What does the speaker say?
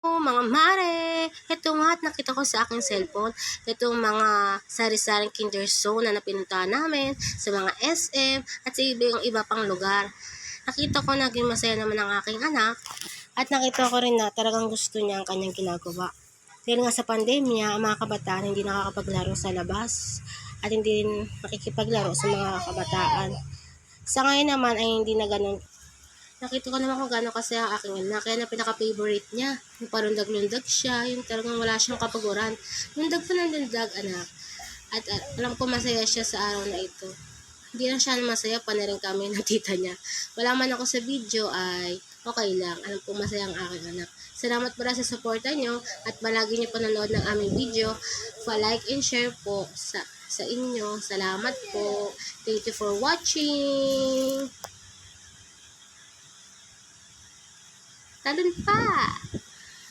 Oh, mga mare, ito nga at nakita ko sa aking cellphone, itong mga sari-saring Kinder Zone na napinuntahan namin sa mga SM at sa iba pang lugar. Nakita ko naging masaya naman ang aking anak at nakita ko rin na talagang gusto niya ang kanyang ginagawa. Dahil nga sa pandemya, ang mga kabataan hindi nakakapaglaro sa labas at hindi rin makikipaglaro sa mga kabataan. Sa ngayon naman ay hindi na ganun. Nakita ko naman kung gaano kasi ang aking anak. Kaya na pinaka-favorite niya. Yung parundag-lundag siya. Yung talagang wala siyang kapaguran. Lundag pa ng lundag, anak. At alam ko masaya siya sa araw na ito. Hindi lang siya masaya, pa na rin kami ng tita niya. Wala man ako sa video ay okay lang. Alam ko masaya ang aking anak. Salamat pala sa suporta niyo at palagi niyo panonood ng aming video. Pa-like and share po sa inyo. Salamat po. Thank you for watching. Talon pa!